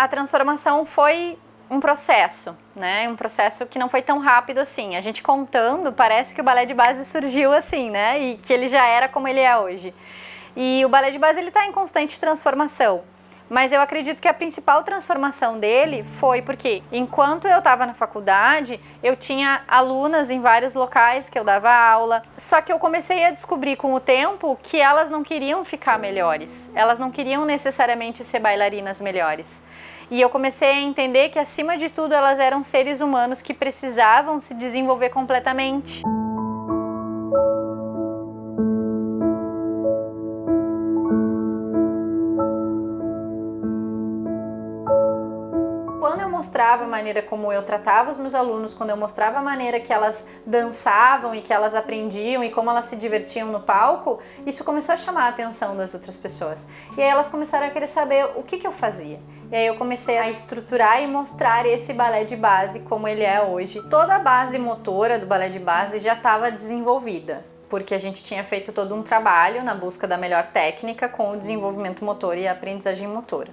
A transformação foi um processo, né? Um processo que não foi tão rápido assim. A gente contando, parece que o balé de base surgiu assim, né? E que ele já era como ele é hoje. E o balé de base ele está em constante transformação. Mas eu acredito que a principal transformação dele foi porque, enquanto eu estava na faculdade, eu tinha alunas em vários locais que eu dava aula, só que eu comecei a descobrir com o tempo que elas não queriam ficar melhores, elas não queriam necessariamente ser bailarinas melhores. E eu comecei a entender que, acima de tudo, elas eram seres humanos que precisavam se desenvolver completamente. Quando eu mostrava a maneira como eu tratava os meus alunos, quando eu mostrava a maneira que elas dançavam e que elas aprendiam e como elas se divertiam no palco, isso começou a chamar a atenção das outras pessoas. E aí elas começaram a querer saber o que eu fazia. E aí eu comecei a estruturar e mostrar esse balé de base como ele é hoje. Toda a base motora do balé de base já estava desenvolvida, porque a gente tinha feito todo um trabalho na busca da melhor técnica com o desenvolvimento motor e a aprendizagem motora.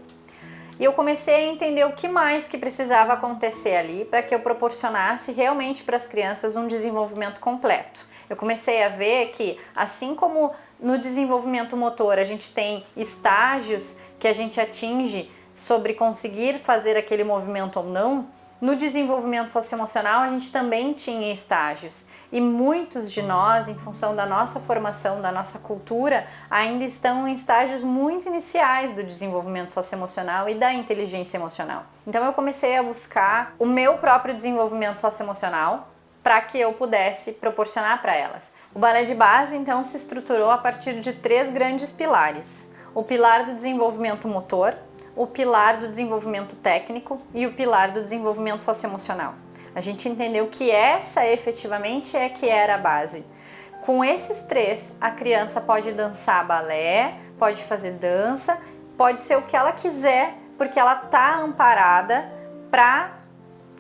E eu comecei a entender o que mais que precisava acontecer ali para que eu proporcionasse realmente para as crianças um desenvolvimento completo. Eu comecei a ver que, assim como no desenvolvimento motor a gente tem estágios que a gente atinge sobre conseguir fazer aquele movimento ou não, no desenvolvimento socioemocional a gente também tinha estágios. E muitos de nós, em função da nossa formação, da nossa cultura, ainda estão em estágios muito iniciais do desenvolvimento socioemocional e da inteligência emocional. Então eu comecei a buscar o meu próprio desenvolvimento socioemocional para que eu pudesse proporcionar para elas. O balé de base, então, se estruturou a partir de 3 grandes pilares. O pilar do desenvolvimento motor, o pilar do desenvolvimento técnico e o pilar do desenvolvimento socioemocional. A gente entendeu que essa efetivamente é que era a base. Com esses 3, a criança pode dançar balé, pode fazer dança, pode ser o que ela quiser, porque ela está amparada para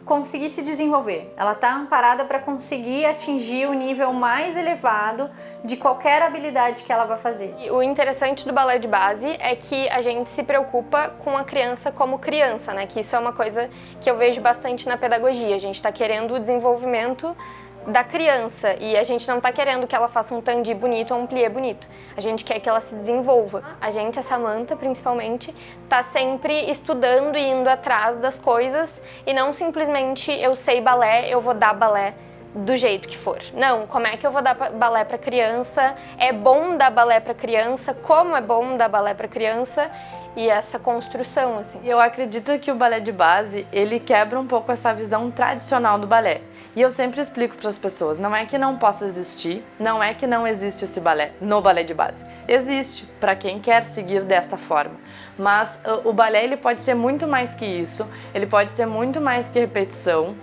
conseguir se desenvolver. Ela está amparada para conseguir atingir o nível mais elevado de qualquer habilidade que ela vai fazer. E o interessante do balé de base é que a gente se preocupa com a criança como criança, né? Que isso é uma coisa que eu vejo bastante na pedagogia. A gente está querendo o desenvolvimento da criança e a gente não está querendo que ela faça um tandi bonito ou um plié bonito. A gente quer que ela se desenvolva. A gente, a Samantha principalmente, está sempre estudando e indo atrás das coisas e não simplesmente eu sei balé, eu vou dar balé do jeito que for. Não, como é que eu vou dar balé para criança? É bom dar balé para criança? Como é bom dar balé para criança? E essa construção, assim. Eu acredito que o balé de base, ele quebra um pouco essa visão tradicional do balé. E eu sempre explico para as pessoas, não é que não possa existir, não é que não existe esse balé no balé de base. Existe para quem quer seguir dessa forma. Mas o balé ele pode ser muito mais que isso, ele pode ser muito mais que repetição,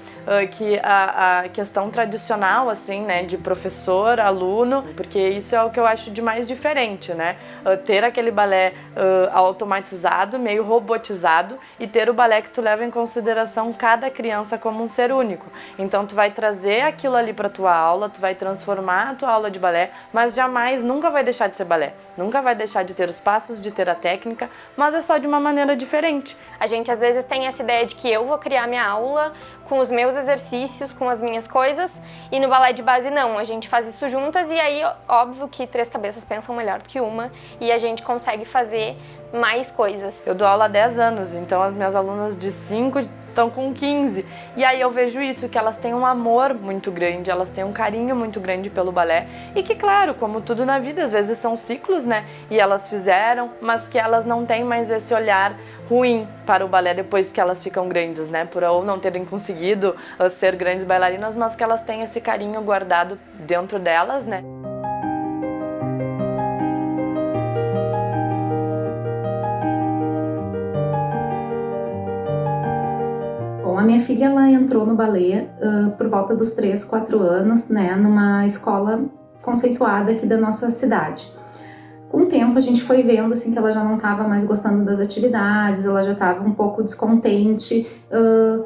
que a questão tradicional, assim, né, de professor, aluno, porque isso é o que eu acho de mais diferente, né? Ter aquele balé automatizado, meio robotizado, e ter o balé que tu leva em consideração cada criança como um ser único. Então tu vai trazer aquilo ali para tua aula, tu vai transformar a tua aula de balé, mas jamais, nunca vai deixar de ser balé, nunca vai deixar de ter os passos, de ter a técnica, mas é só de uma maneira diferente. A gente às vezes tem essa ideia de que eu vou criar minha aula com os meus exercícios, com as minhas coisas, e no balé de base não, a gente faz isso juntas e aí óbvio que 3 cabeças pensam melhor do que uma e a gente consegue fazer mais coisas. Eu dou aula há 10 anos, então as minhas alunas de 5 estão com 15, e aí eu vejo isso, que elas têm um amor muito grande, elas têm um carinho muito grande pelo balé, e que claro, como tudo na vida, às vezes são ciclos, né, e elas fizeram, mas que elas não têm mais esse olhar ruim para o balé depois que elas ficam grandes, né, por ou não terem conseguido ser grandes bailarinas, mas que elas têm esse carinho guardado dentro delas, né. Bom, a minha filha ela entrou no balé por volta dos 3, 4 anos, né, numa escola conceituada aqui da nossa cidade. Com o tempo a gente foi vendo assim, que ela já não estava mais gostando das atividades, ela já estava um pouco descontente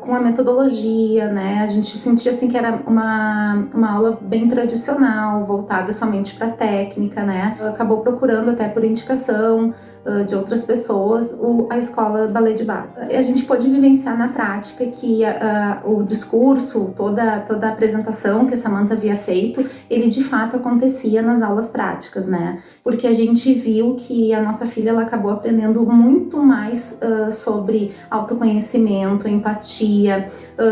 com a metodologia, né? A gente sentia assim, que era uma aula bem tradicional, voltada somente para a técnica, né? Acabou procurando até por indicação de outras pessoas, a escola Balé de Base. A gente pôde vivenciar na prática que o discurso, toda a apresentação que a Samantha havia feito, ele de fato acontecia nas aulas práticas, né? Porque a gente viu que a nossa filha ela acabou aprendendo muito mais sobre autoconhecimento, empatia,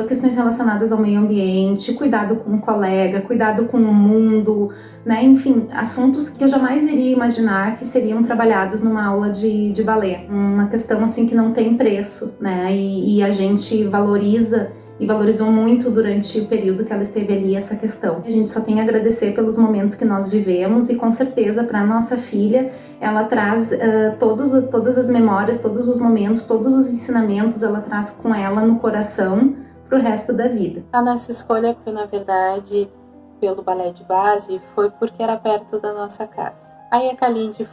questões relacionadas ao meio ambiente, cuidado com o colega, cuidado com o mundo, né? Enfim, assuntos que eu jamais iria imaginar que seriam trabalhados numa aula de balé. Uma questão assim que não tem preço, né? E a gente valoriza e valorizou muito durante o período que ela esteve ali essa questão. A gente só tem a agradecer pelos momentos que nós vivemos e com certeza para nossa filha ela traz todas as memórias, todos os momentos, todos os ensinamentos ela traz com ela no coração pro resto da vida. A nossa escolha foi, na verdade, pelo balé de base, foi porque era perto da nossa casa. Aí a Kalinde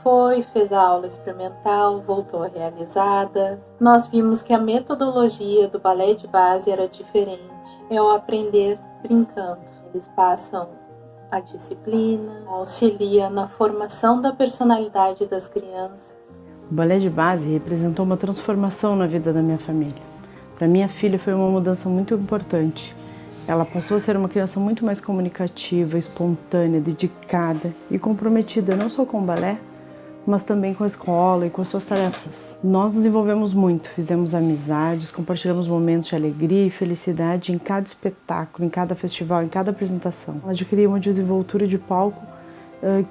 fez a aula experimental, voltou realizada. Nós vimos que a metodologia do balé de base era diferente. É o aprender brincando. Eles passam a disciplina, auxilia na formação da personalidade das crianças. O balé de base representou uma transformação na vida da minha família. Para minha filha foi uma mudança muito importante. Ela passou a ser uma criança muito mais comunicativa, espontânea, dedicada e comprometida não só com o balé, mas também com a escola e com as suas tarefas. Nós desenvolvemos muito, fizemos amizades, compartilhamos momentos de alegria e felicidade em cada espetáculo, em cada festival, em cada apresentação. Ela adquiriu uma desenvoltura de palco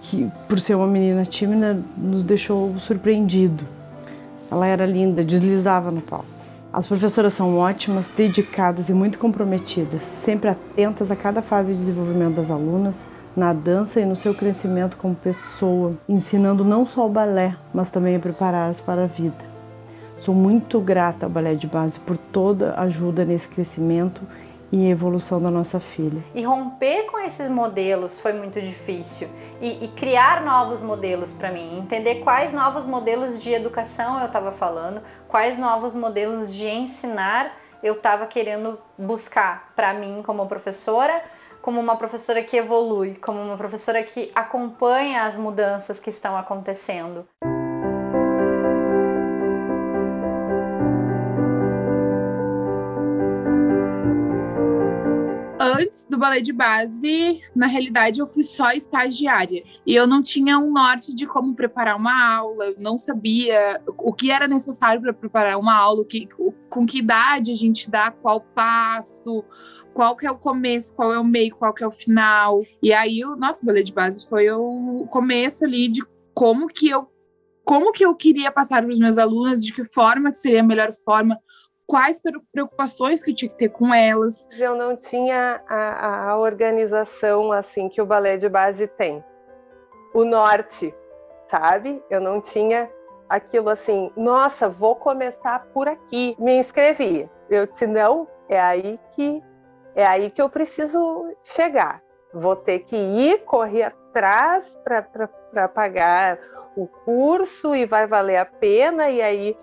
que, por ser uma menina tímida, nos deixou surpreendido. Ela era linda, deslizava no palco. As professoras são ótimas, dedicadas e muito comprometidas, sempre atentas a cada fase de desenvolvimento das alunas, na dança e no seu crescimento como pessoa, ensinando não só o balé, mas também a prepará-las para a vida. Sou muito grata ao balé de base por toda a ajuda nesse crescimento e evolução da nossa filha. E romper com esses modelos foi muito difícil. E criar novos modelos para mim, entender quais novos modelos de educação eu estava falando, quais novos modelos de ensinar eu estava querendo buscar para mim como professora, como uma professora que evolui, como uma professora que acompanha as mudanças que estão acontecendo. Antes do balé de base, na realidade, eu fui só estagiária. E eu não tinha um norte de como preparar uma aula, eu não sabia o que era necessário para preparar uma aula, com que idade a gente dá qual passo, qual que é o começo, qual é o meio, qual que é o final. E aí, o nosso balé de base foi o começo ali de como que eu queria passar para os meus alunos, de que forma que seria a melhor forma, quais preocupações que eu tinha que ter com elas. Eu não tinha a organização assim que o balé de base tem. O norte, sabe? Eu não tinha aquilo assim, nossa, vou começar por aqui. Me inscrevi. Eu disse, não, é aí que eu preciso chegar. Vou ter que ir, correr atrás para pagar o curso e vai valer a pena. E aí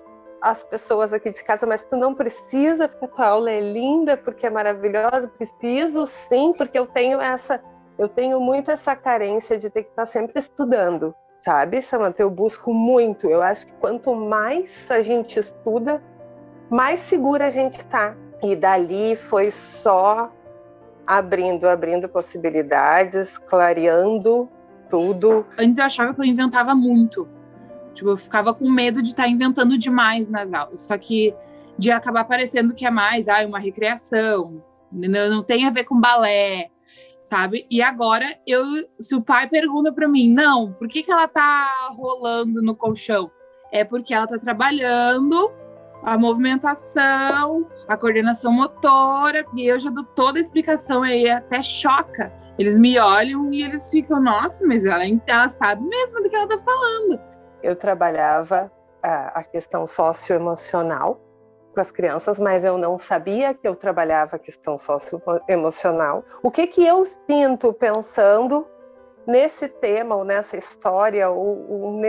as pessoas aqui de casa, mas tu não precisa, porque a tua aula é linda, porque é maravilhosa. Preciso sim, porque eu tenho muito essa carência de ter que estar sempre estudando, sabe, Samantha? Eu busco muito. Eu acho que quanto mais a gente estuda, mais segura a gente está. E dali foi só abrindo possibilidades, clareando tudo. Antes eu achava que eu inventava muito. Tipo, eu ficava com medo de estar inventando demais nas aulas. Só que de acabar parecendo que é mais uma recreação. Não tem a ver com balé, sabe? E agora, se o pai pergunta para mim, não, por que ela tá rolando no colchão? É porque ela tá trabalhando a movimentação, a coordenação motora, e eu já dou toda a explicação, aí até choca. Eles me olham e eles ficam, nossa, mas ela sabe mesmo do que ela tá falando. Eu trabalhava a questão socioemocional com as crianças, mas eu não sabia que eu trabalhava a questão socioemocional. O que eu sinto pensando nesse tema, ou nessa história, ou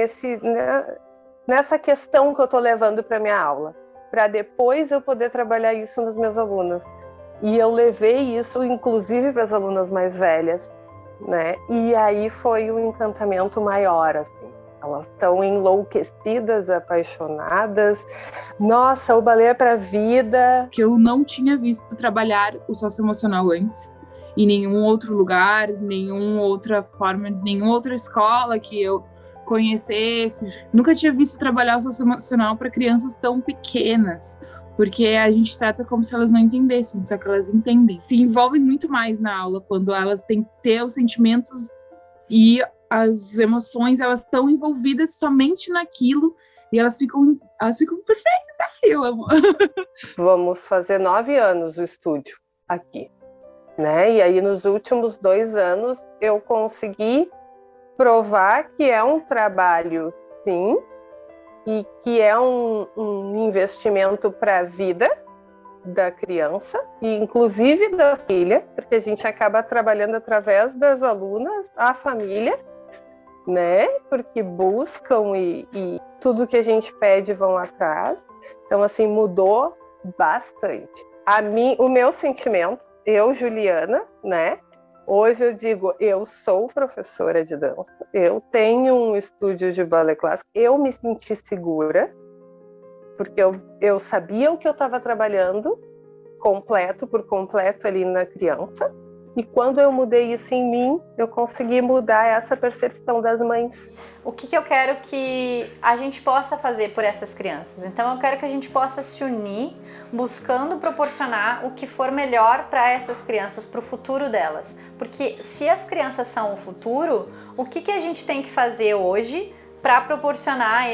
nessa questão que eu estou levando para minha aula, para depois eu poder trabalhar isso nas minhas alunas. E eu levei isso, inclusive, para as alunas mais velhas, né? E aí foi um encantamento maior, assim. Elas estão enlouquecidas, apaixonadas. Nossa, o balé é para a vida. Que eu não tinha visto trabalhar o socioemocional antes, em nenhum outro lugar, nenhuma outra forma, nenhuma outra escola que eu conhecesse. Nunca tinha visto trabalhar o socioemocional para crianças tão pequenas, porque a gente trata como se elas não entendessem, só que elas entendem. Se envolvem muito mais na aula quando elas têm que ter os sentimentos e as emoções, elas estão envolvidas somente naquilo e elas ficam perfeitas. Ai, eu amo. Vamos fazer 9 anos o estúdio aqui, né? E aí nos últimos 2 anos eu consegui provar que é um trabalho, sim, e que é um investimento para a vida da criança e inclusive da filha, porque a gente acaba trabalhando através das alunas, a família, né? Porque buscam e tudo que a gente pede vão atrás. Então, assim, mudou bastante. O meu sentimento, eu, Juliana, né? Hoje eu digo, eu sou professora de dança, eu tenho um estúdio de balé clássico, eu me senti segura, porque eu sabia o que eu estava trabalhando, completo por completo ali na criança, e quando eu mudei isso em mim, eu consegui mudar essa percepção das mães. O que eu quero que a gente possa fazer por essas crianças? Então eu quero que a gente possa se unir, buscando proporcionar o que for melhor para essas crianças, para o futuro delas. Porque se as crianças são o futuro, o que a gente tem que fazer hoje para proporcionar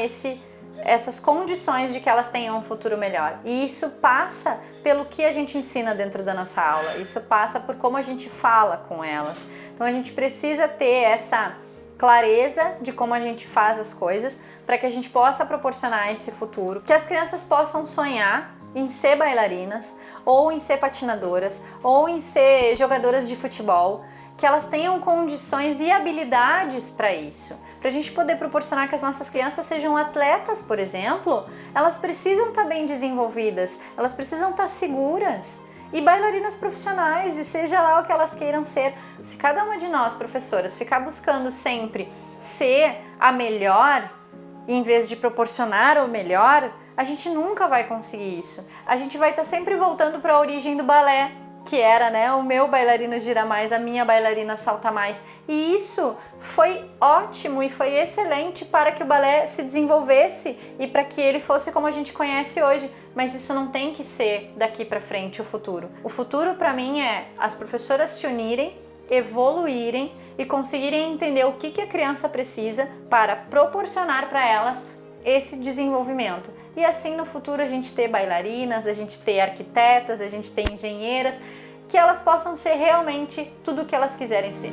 essas condições de que elas tenham um futuro melhor? E isso passa pelo que a gente ensina dentro da nossa aula, isso passa por como a gente fala com elas. Então a gente precisa ter essa clareza de como a gente faz as coisas para que a gente possa proporcionar esse futuro, que as crianças possam sonhar em ser bailarinas, ou em ser patinadoras, ou em ser jogadoras de futebol, que elas tenham condições e habilidades para isso. Para a gente poder proporcionar que as nossas crianças sejam atletas, por exemplo, elas precisam estar bem desenvolvidas, elas precisam estar seguras. E bailarinas profissionais, e seja lá o que elas queiram ser. Se cada uma de nós, professoras, ficar buscando sempre ser a melhor, em vez de proporcionar o melhor, a gente nunca vai conseguir isso. A gente vai estar sempre voltando para a origem do balé, que era, né, o meu bailarino gira mais, a minha bailarina salta mais. E isso foi ótimo e foi excelente para que o balé se desenvolvesse e para que ele fosse como a gente conhece hoje. Mas isso não tem que ser daqui para frente o futuro. O futuro para mim é as professoras se unirem, evoluírem e conseguirem entender o que a criança precisa para proporcionar para elas esse desenvolvimento. E assim no futuro a gente ter bailarinas, a gente ter arquitetas, a gente ter engenheiras, que elas possam ser realmente tudo o que elas quiserem ser.